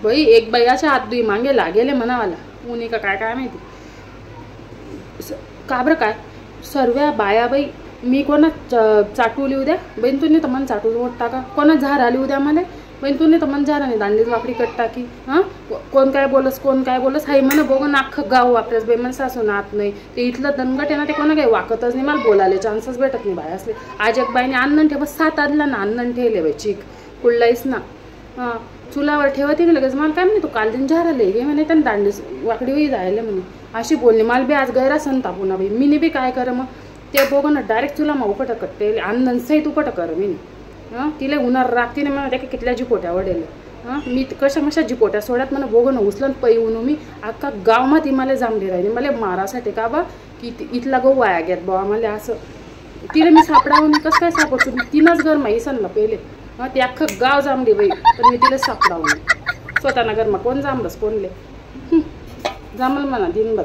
बाई एक बायाच्या हात दुई मागे लागेले म्हणावाला उन्ही का काय काय माहिती का बरं काय सर्व बाया बाई मी कोणा चाटवली उद्या बहीण तू नाही तर मन चाटू मोठा का कोणा झार आली उद्या मला बहीण तू नाही तर मन झारा नाही दांडीच वाकडी कट टाकी हां कोण काय बोलस हाय म्हणा बघून अख्खं गाव वापरेस बाई मन सासू नात नाही ते इथलं दणगट आहे ना ते कोणा काही वाकतच नाही मला बोलायला चान्सच भेटत नाही बाय असले आज एक बाईने अन्न ठेव 7 आदला ना अन्न ठेवले बाई चीक कुठलाहीच ना हां चुलावर ठेवते ना लगेच मला काय म्हणे तू काल दिन झाराले गे म्हणे त्यांनी दांडीच वाकडी वही जायला म्हणे अशी बोलली मला बी आज गैरा संता पुन्हा बाई मी बी काय कर मग ते बघून डायरेक्ट चुला मग उपट कट्टे अन्न सहित उपट कर मी हां तिला उन्हार राखतीने मला त्या कितल्या जिपोट्या वडेल हां मी कशा जिपोट्या सोडत मला बघून उचलन पै उनू मी अख्खा गावमा ती मला जांभली राहिली मला मारासाठी का बा की इथला गो वाया घेत बा मला असं तिला मी सापडावून कसं काय सापडतो तिनंच घर माहीसनला पहिले हां ते अख्खं गाव जांभली बाई तर मी तिला सापडावून स्वतः नगर मग कोण जांभलंच कोणले जांभल म्हणा दिनभर